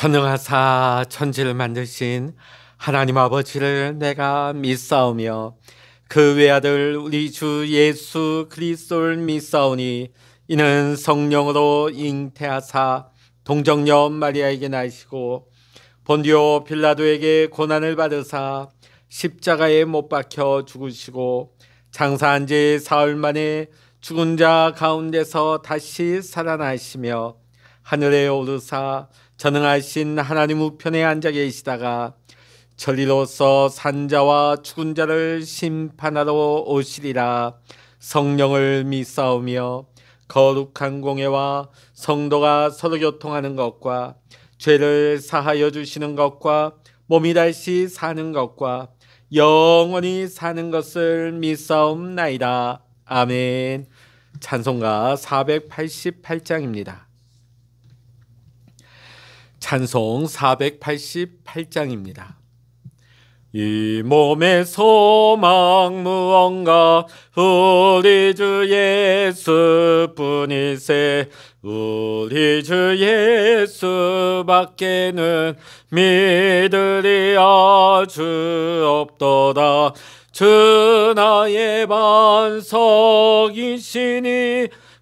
전능하사 천지를 만드신 하나님 아버지를 내가 믿사오며 그 외아들 우리 주 예수 그리스도를 믿사오니 이는 성령으로 잉태하사 동정녀 마리아에게 나시고 본디오 빌라도에게 고난을 받으사 십자가에 못 박혀 죽으시고 장사한 지 사흘 만에 죽은 자 가운데서 다시 살아나시며 하늘에 오르사 전능하신 하나님 우편에 앉아 계시다가 천리로서 산자와 죽은 자를 심판하러 오시리라. 성령을 믿사오며 거룩한 공예와 성도가 서로 교통하는 것과 죄를 사하여 주시는 것과 몸이 다시 사는 것과 영원히 사는 것을 믿사옵나이다. 아멘. 찬송가 488장입니다. 찬송 488장입니다. 이 몸의 소망 무언가 우리 주 예수뿐이세. 우리 주 예수밖에는 믿으리 아주 없도다. 주 나의 반석이시니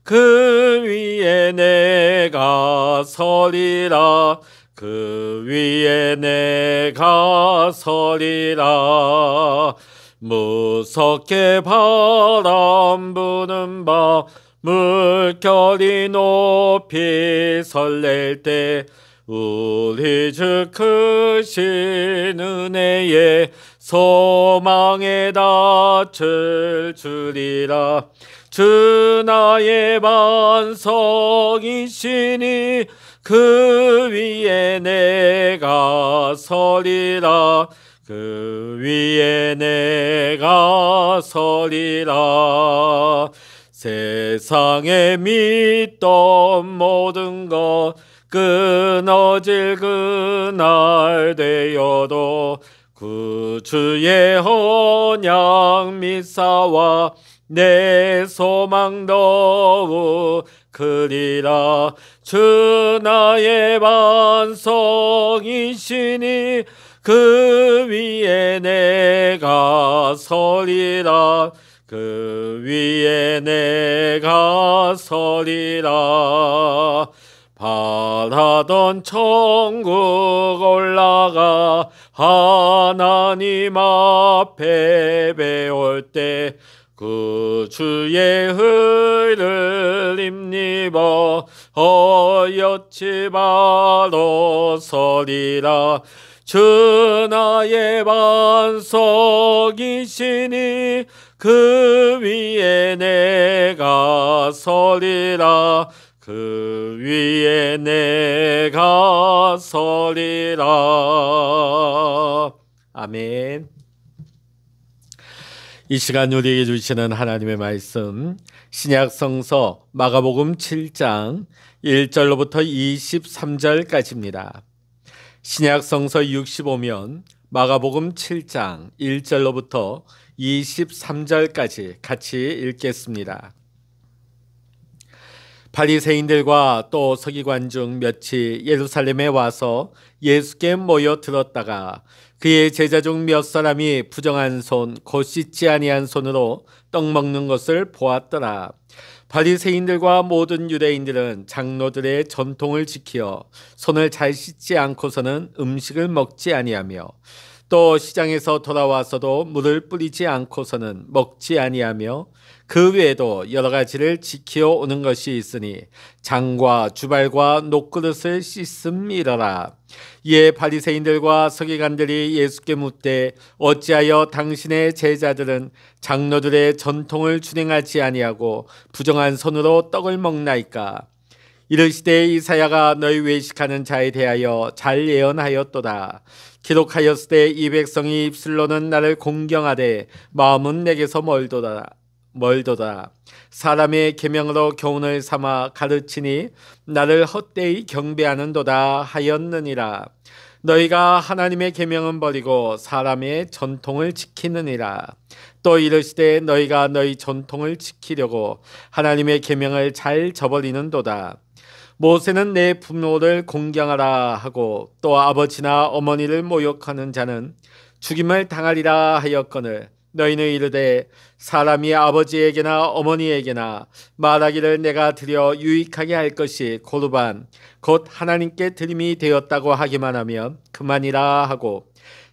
그 위에 내가 서리라. 그 위에 내가 서리라. 무섭게 바람 부는 밤 물결이 높이 설렐 때 우리 주 크신 은혜에 소망에 닿을 줄이라. 주 나의 반석이시니 그 위에 내가 서리라. 그 위에 내가 서리라. 세상에 믿던 모든 것 끊어질 그날 되어도 구주의 언약 믿사와 내 소망 더욱 크리라. 주 나의 반석이시니 그 위에 내가 서리라. 그 위에 내가 서리라. 바라던 천국 올라가 하나님 앞에 배울 때 구주의 의를 힘입어 어여치 바로 서리라. 주 나의 반석이시니 그 위에 내가 서리라. 그 위에 내가 서리라. 아멘. 이 시간 우리에게 주시는 하나님의 말씀, 신약 성서 마가복음 7장 1절로부터 23절까지입니다. 신약 성서 65면 마가복음 7장 1절로부터 23절까지 같이 읽겠습니다. 바리새인들과 또 서기관 중 몇이 예루살렘에 와서 예수께 모여 들었다가 그의 제자 중 몇 사람이 부정한 손 곧 씻지 아니한 손으로 떡 먹는 것을 보았더라. 바리새인들과 모든 유대인들은 장로들의 전통을 지키어 손을 잘 씻지 않고서는 음식을 먹지 아니하며 또 시장에서 돌아와서도 물을 뿌리지 않고서는 먹지 아니하며 그 외에도 여러 가지를 지키어 오는 것이 있으니 장과 주발과 녹그릇을 씻음이러라. 이에 바리새인들과 서기관들이 예수께 묻되 어찌하여 당신의 제자들은 장로들의 전통을 준행하지 아니하고 부정한 손으로 떡을 먹나이까? 이르시되 이사야가 너희 외식하는 자에 대하여 잘 예언하였도다. 기록하였으되 이 백성이 입술로는 나를 공경하되 마음은 내게서 멀도다. 사람의 계명으로 교훈을 삼아 가르치니 나를 헛되이 경배하는도다 하였느니라. 너희가 하나님의 계명은 버리고 사람의 전통을 지키느니라. 또 이르시되 너희가 너희 전통을 지키려고 하나님의 계명을 잘 저버리는도다. 모세는 내 부모를 공경하라 하고 또 아버지나 어머니를 모욕하는 자는 죽임을 당하리라 하였거늘 너희는 이르되 사람이 아버지에게나 어머니에게나 말하기를 내가 드려 유익하게 할 것이 고르반 곧 하나님께 드림이 되었다고 하기만 하면 그만이라 하고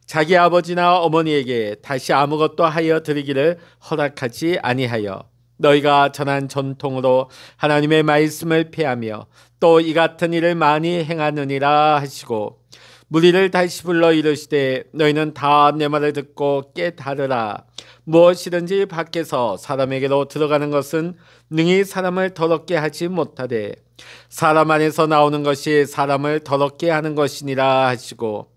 자기 아버지나 어머니에게 다시 아무것도 하여 드리기를 허락하지 아니하여 너희가 전한 전통으로 하나님의 말씀을 폐하며 또 이 같은 일을 많이 행하느니라 하시고 무리를 다시 불러 이르시되 너희는 다 내 말을 듣고 깨달으라. 무엇이든지 밖에서 사람에게로 들어가는 것은 능히 사람을 더럽게 하지 못하되 사람 안에서 나오는 것이 사람을 더럽게 하는 것이니라 하시고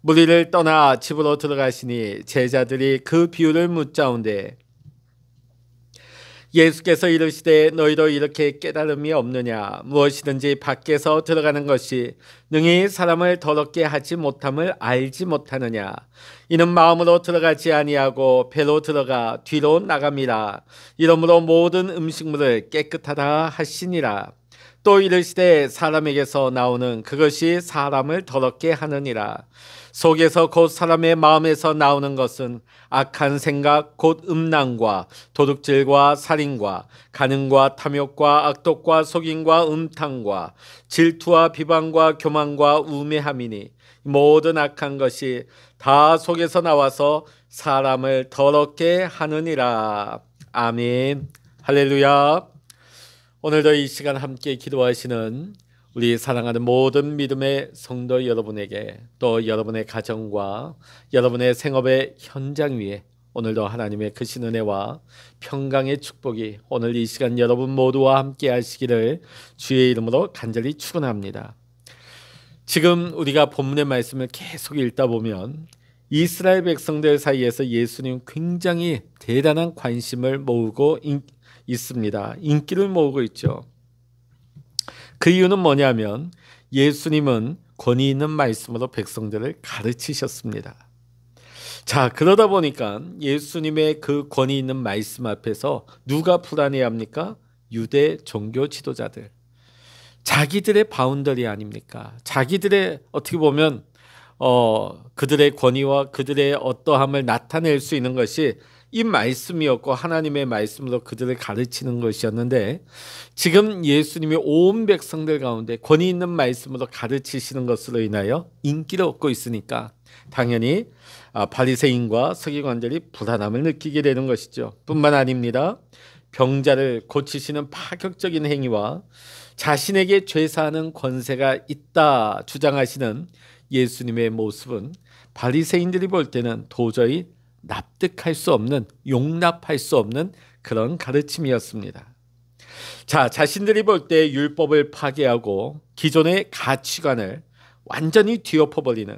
무리를 떠나 집으로 들어가시니 제자들이 그 비유를 묻자온데 예수께서 이르시되 너희도 이렇게 깨달음이 없느냐 무엇이든지 밖에서 들어가는 것이 능히 사람을 더럽게 하지 못함을 알지 못하느냐 이는 마음으로 들어가지 아니하고 배로 들어가 뒤로 나감이라 이러므로 모든 음식물을 깨끗하다 하시니라 또 이르시되 사람에게서 나오는 그것이 사람을 더럽게 하느니라 속에서 곧 사람의 마음에서 나오는 것은 악한 생각 곧 음란과 도둑질과 살인과 간음과 탐욕과 악독과 속임과 음탕과 질투와 비방과 교만과 우매함이니 모든 악한 것이 다 속에서 나와서 사람을 더럽게 하느니라. 아멘. 할렐루야. 오늘도 이 시간 함께 기도하시는 우리 사랑하는 모든 믿음의 성도 여러분에게 또 여러분의 가정과 여러분의 생업의 현장 위에 오늘도 하나님의 크신 은혜와 평강의 축복이 오늘 이 시간 여러분 모두와 함께 하시기를 주의 이름으로 간절히 축원합니다. 지금 우리가 본문의 말씀을 계속 읽다 보면 이스라엘 백성들 사이에서 예수님 굉장히 대단한 관심을 모으고 있습니다. 인기를 모으고 있죠. 그 이유는 뭐냐면 예수님은 권위 있는 말씀으로 백성들을 가르치셨습니다. 자, 그러다 보니까 예수님의 그 권위 있는 말씀 앞에서 누가 불안해합니까? 유대 종교 지도자들. 자기들의 바운더리 아닙니까? 자기들의 어떻게 보면 그들의 권위와 그들의 어떠함을 나타낼 수 있는 것이 이 말씀이었고 하나님의 말씀으로 그들을 가르치는 것이었는데 지금 예수님이 온 백성들 가운데 권위 있는 말씀으로 가르치시는 것으로 인하여 인기를 얻고 있으니까 당연히 바리새인과 서기관들이 불안함을 느끼게 되는 것이죠. 뿐만 아닙니다. 병자를 고치시는 파격적인 행위와 자신에게 죄사하는 권세가 있다 주장하시는 예수님의 모습은 바리새인들이 볼 때는 도저히 납득할 수 없는, 용납할 수 없는 그런 가르침이었습니다. 자, 자신들이 볼 때 율법을 파괴하고 기존의 가치관을 완전히 뒤엎어버리는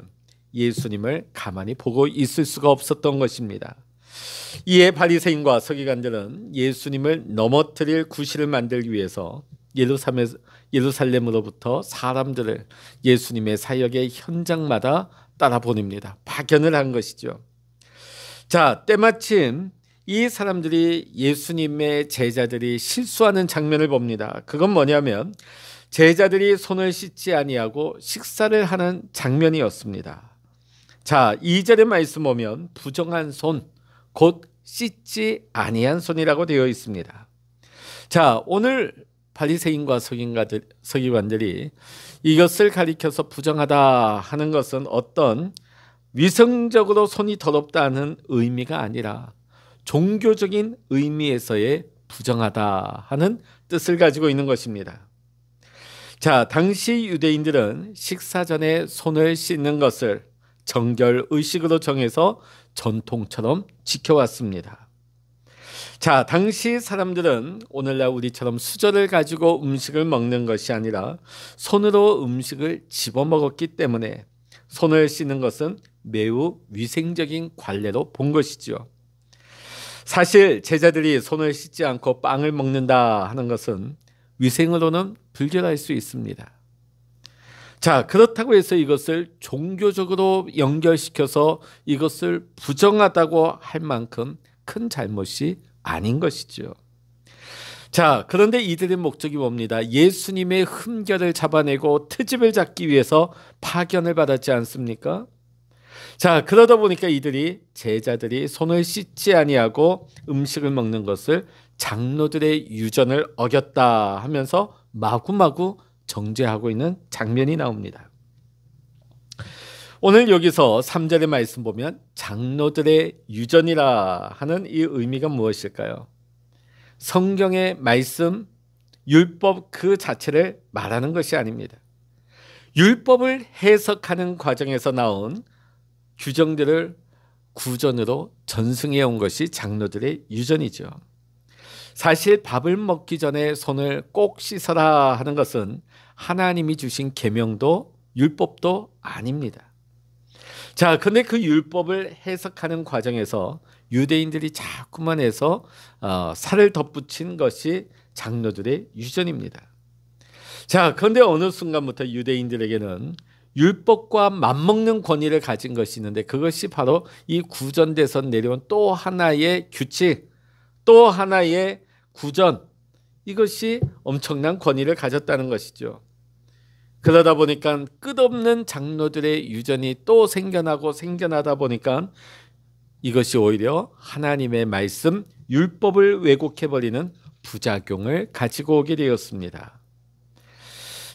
예수님을 가만히 보고 있을 수가 없었던 것입니다. 이에 바리새인과 서기관들은 예수님을 넘어뜨릴 구실을 만들기 위해서 예루살렘으로부터 사람들을 예수님의 사역의 현장마다 따라 보냅니다. 파견을 한 것이죠. 자, 때마침 이 사람들이 예수님의 제자들이 실수하는 장면을 봅니다. 그건 뭐냐면 제자들이 손을 씻지 아니하고 식사를 하는 장면이었습니다. 자, 2절의 말씀 보면 부정한 손, 곧 씻지 아니한 손이라고 되어 있습니다. 자, 오늘 바리새인과 서기관들이 이것을 가리켜서 부정하다 하는 것은 어떤 위성적으로 손이 더럽다는 의미가 아니라 종교적인 의미에서의 부정하다 하는 뜻을 가지고 있는 것입니다. 자, 당시 유대인들은 식사 전에 손을 씻는 것을 정결 의식으로 정해서 전통처럼 지켜왔습니다. 자, 당시 사람들은 오늘날 우리처럼 수저를 가지고 음식을 먹는 것이 아니라 손으로 음식을 집어먹었기 때문에 손을 씻는 것은 매우 위생적인 관례로 본 것이죠. 사실 제자들이 손을 씻지 않고 빵을 먹는다 하는 것은 위생으로는 불결할 수 있습니다. 자, 그렇다고 해서 이것을 종교적으로 연결시켜서 이것을 부정하다고 할 만큼 큰 잘못이 아닌 것이죠. 자, 그런데 이들의 목적이 뭡니다? 예수님의 흠결을 잡아내고 트집을 잡기 위해서 파견을 받았지 않습니까? 자, 그러다 보니까 이들이 제자들이 손을 씻지 아니하고 음식을 먹는 것을 장로들의 유전을 어겼다 하면서 마구마구 정죄하고 있는 장면이 나옵니다. 오늘 여기서 3절의 말씀 보면 장로들의 유전이라 하는 이 의미가 무엇일까요? 성경의 말씀, 율법 그 자체를 말하는 것이 아닙니다. 율법을 해석하는 과정에서 나온 규정들을 구전으로 전승해 온 것이 장로들의 유전이죠. 사실 밥을 먹기 전에 손을 꼭 씻어라 하는 것은 하나님이 주신 계명도 율법도 아닙니다. 자, 근데 그 율법을 해석하는 과정에서 유대인들이 자꾸만 해서 살을 덧붙인 것이 장로들의 유전입니다. 자, 그런데 어느 순간부터 유대인들에게는 율법과 맞먹는 권위를 가진 것이 있는데 그것이 바로 이 구전돼서 내려온 또 하나의 규칙, 또 하나의 구전, 이것이 엄청난 권위를 가졌다는 것이죠. 그러다 보니까 끝없는 장로들의 유전이 또 생겨나다 보니까 이것이 오히려 하나님의 말씀, 율법을 왜곡해버리는 부작용을 가지고 오게 되었습니다.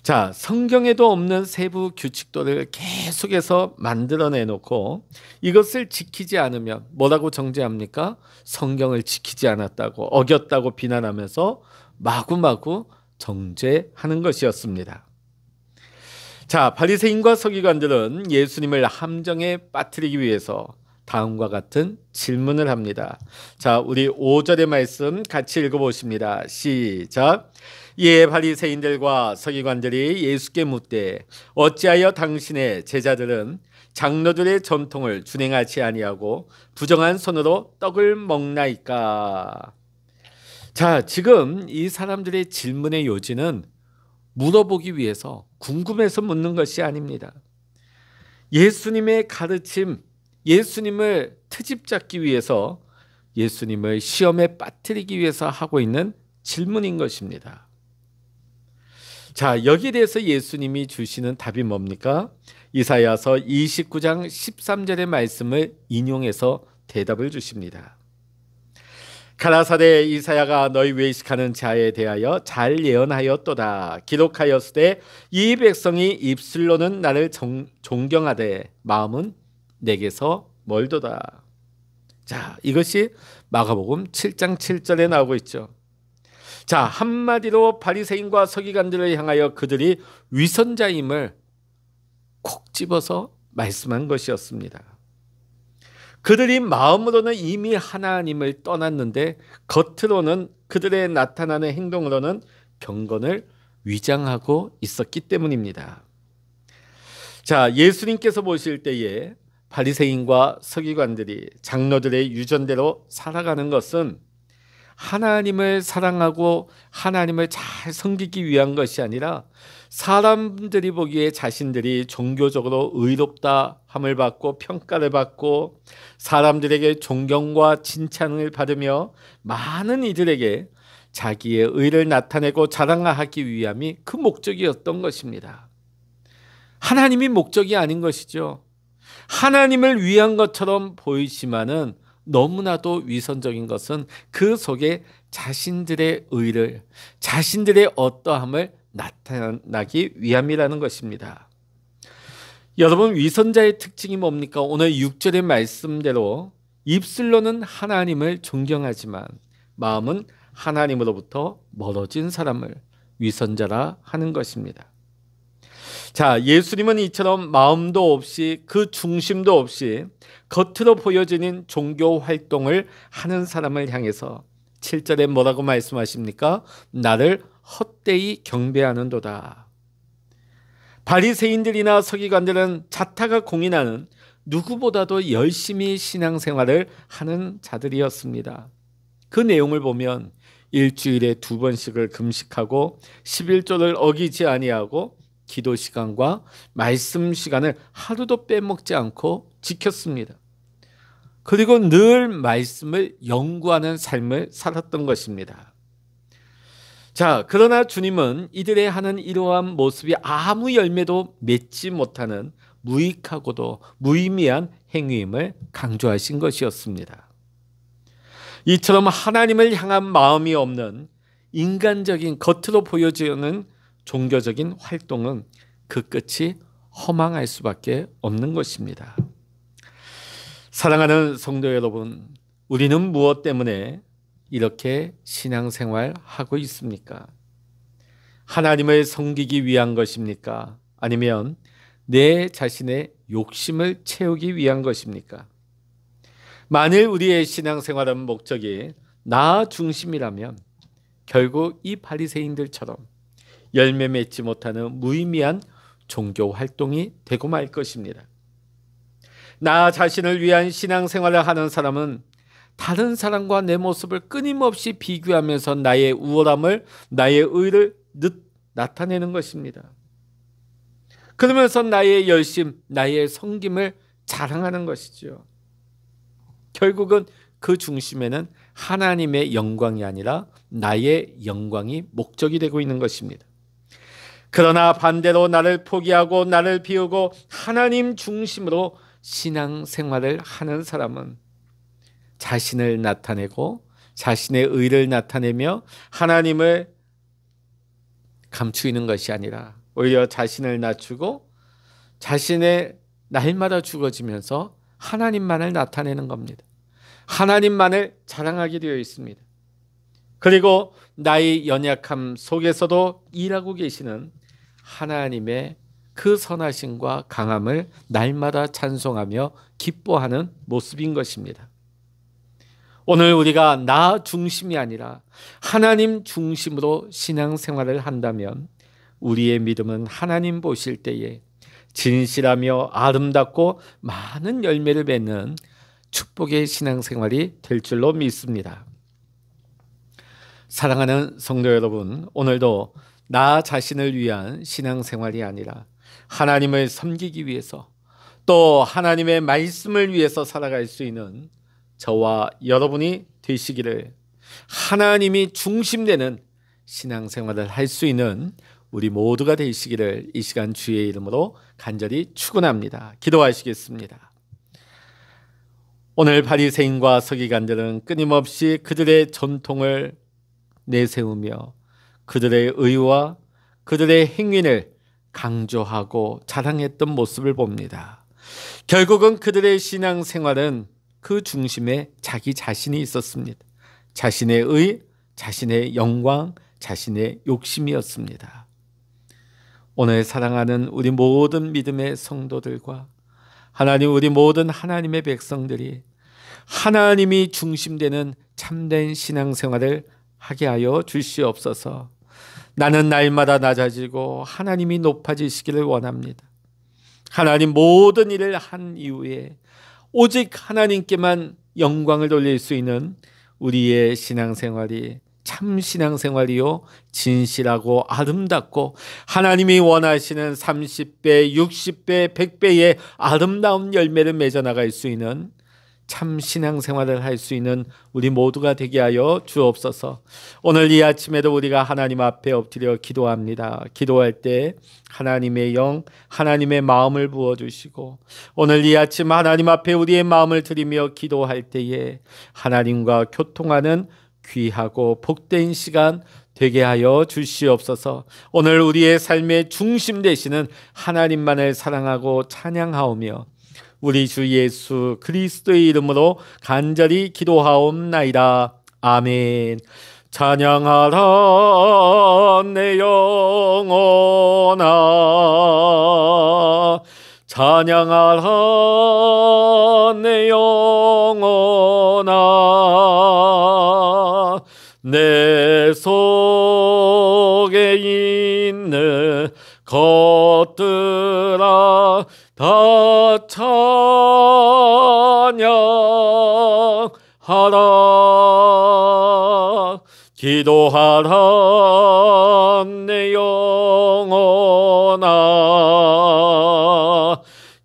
자, 성경에도 없는 세부 규칙들을 계속해서 만들어내놓고 이것을 지키지 않으면 뭐라고 정죄합니까? 성경을 지키지 않았다고, 어겼다고 비난하면서 마구마구 정죄하는 것이었습니다. 자, 바리새인과 서기관들은 예수님을 함정에 빠뜨리기 위해서 다음과 같은 질문을 합니다. 자, 우리 5절의 말씀 같이 읽어보십니다. 시작. 이에 바리새인들과 서기관들이 예수께 묻되 어찌하여 당신의 제자들은 장로들의 전통을 준행하지 아니하고 부정한 손으로 떡을 먹나이까? 자, 지금 이 사람들의 질문의 요지는 물어보기 위해서 궁금해서 묻는 것이 아닙니다. 예수님의 가르침, 예수님을 트집 잡기 위해서, 예수님을 시험에 빠뜨리기 위해서 하고 있는 질문인 것입니다. 자, 여기에 대해서 예수님이 주시는 답이 뭡니까? 이사야서 29장 13절의 말씀을 인용해서 대답을 주십니다. 가라사대 이사야가 너희 외식하는 자에 대하여 잘 예언하였도다. 기록하였으되 이 백성이 입술로는 나를 존경하되 마음은 내게서 멀도다. 자, 이것이 마가복음 7장 7절에 나오고 있죠. 자, 한마디로 바리새인과 서기관들을 향하여 그들이 위선자임을 콕 집어서 말씀한 것이었습니다. 그들이 마음으로는 이미 하나님을 떠났는데 겉으로는 그들의 나타나는 행동으로는 경건을 위장하고 있었기 때문입니다. 자, 예수님께서 보실 때에 바리새인과 서기관들이 장로들의 유전대로 살아가는 것은 하나님을 사랑하고 하나님을 잘 섬기기 위한 것이 아니라 사람들이 보기에 자신들이 종교적으로 의롭다 함을 받고 평가를 받고 사람들에게 존경과 칭찬을 받으며 많은 이들에게 자기의 의를 나타내고 자랑하기 위함이 그 목적이었던 것입니다. 하나님이 목적이 아닌 것이죠. 하나님을 위한 것처럼 보이지만은 너무나도 위선적인 것은 그 속에 자신들의 의를, 자신들의 어떠함을 나타나기 위함이라는 것입니다. 여러분, 위선자의 특징이 뭡니까? 오늘 6절의 말씀대로 입술로는 하나님을 존경하지만 마음은 하나님으로부터 멀어진 사람을 위선자라 하는 것입니다. 자, 예수님은 이처럼 마음도 없이 그 중심도 없이 겉으로 보여지는 종교 활동을 하는 사람을 향해서 7절에 뭐라고 말씀하십니까? 나를 헛되이 경배하는도다. 바리새인들이나 서기관들은 자타가 공인하는 누구보다도 열심히 신앙생활을 하는 자들이었습니다. 그 내용을 보면 일주일에 2번씩을 금식하고 11조를 어기지 아니하고 기도 시간과 말씀 시간을 하루도 빼먹지 않고 지켰습니다. 그리고 늘 말씀을 연구하는 삶을 살았던 것입니다. 자, 그러나 주님은 이들의 하는 이러한 모습이 아무 열매도 맺지 못하는 무익하고도 무의미한 행위임을 강조하신 것이었습니다. 이처럼 하나님을 향한 마음이 없는 인간적인 겉으로 보여지는 종교적인 활동은 그 끝이 허망할 수밖에 없는 것입니다. 사랑하는 성도 여러분, 우리는 무엇 때문에 이렇게 신앙생활 하고 있습니까? 하나님을 섬기기 위한 것입니까? 아니면 내 자신의 욕심을 채우기 위한 것입니까? 만일 우리의 신앙생활의 목적이 나 중심이라면 결국 이 바리새인들처럼 열매 맺지 못하는 무의미한 종교 활동이 되고 말 것입니다. 나 자신을 위한 신앙생활을 하는 사람은 다른 사람과 내 모습을 끊임없이 비교하면서 나의 우월함을, 나의 의를 나타내는 것입니다. 그러면서 나의 열심, 나의 섬김을 자랑하는 것이죠. 결국은 그 중심에는 하나님의 영광이 아니라 나의 영광이 목적이 되고 있는 것입니다. 그러나 반대로 나를 포기하고 나를 비우고 하나님 중심으로 신앙생활을 하는 사람은 자신을 나타내고 자신의 의를 나타내며 하나님을 감추이는 것이 아니라 오히려 자신을 낮추고 자신의 날마다 죽어지면서 하나님만을 나타내는 겁니다. 하나님만을 자랑하게 되어 있습니다. 그리고 나의 연약함 속에서도 일하고 계시는 하나님의 그 선하심과 강함을 날마다 찬송하며 기뻐하는 모습인 것입니다. 오늘 우리가 나 중심이 아니라 하나님 중심으로 신앙생활을 한다면 우리의 믿음은 하나님 보실 때에 진실하며 아름답고 많은 열매를 맺는 축복의 신앙생활이 될 줄로 믿습니다. 사랑하는 성도 여러분, 오늘도 나 자신을 위한 신앙생활이 아니라 하나님을 섬기기 위해서 또 하나님의 말씀을 위해서 살아갈 수 있는 저와 여러분이 되시기를, 하나님이 중심되는 신앙생활을 할 수 있는 우리 모두가 되시기를 이 시간 주의 이름으로 간절히 축원합니다. 기도하시겠습니다. 오늘 바리새인과 서기관들은 끊임없이 그들의 전통을 내세우며 그들의 의와 그들의 행위를 강조하고 자랑했던 모습을 봅니다. 결국은 그들의 신앙생활은 그 중심에 자기 자신이 있었습니다. 자신의 의, 자신의 영광, 자신의 욕심이었습니다. 오늘 사랑하는 우리 모든 믿음의 성도들과 하나님, 우리 모든 하나님의 백성들이 하나님이 중심되는 참된 신앙생활을 하게 하여 주시옵소서. 나는 날마다 낮아지고 하나님이 높아지시기를 원합니다. 하나님, 모든 일을 한 이후에 오직 하나님께만 영광을 돌릴 수 있는 우리의 신앙생활이 참 신앙생활이요 진실하고 아름답고 하나님이 원하시는 30배, 60배, 100배의 아름다운 열매를 맺어나갈 수 있는 참 신앙생활을 할 수 있는 우리 모두가 되게 하여 주옵소서. 오늘 이 아침에도 우리가 하나님 앞에 엎드려 기도합니다. 기도할 때 하나님의 영, 하나님의 마음을 부어주시고 오늘 이 아침 하나님 앞에 우리의 마음을 드리며 기도할 때에 하나님과 교통하는 귀하고 복된 시간 되게 하여 주시옵소서. 오늘 우리의 삶의 중심 되시는 하나님만을 사랑하고 찬양하오며 우리 주 예수 그리스도의 이름으로 간절히 기도하옵나이다. 아멘. 찬양하라 내 영혼아, 찬양하라 내 영혼아, 내 속에 있는 것들아 다 찬양하라. 기도하라 내 영혼아,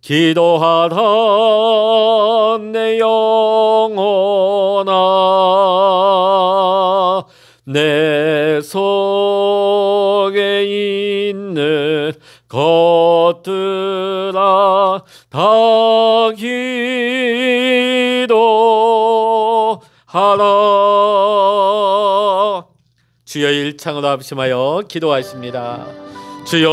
기도하라 내 영혼아, 내 속 것들아 다 기도하라. 주여 일창으로 합심하여 기도하십니다. 주여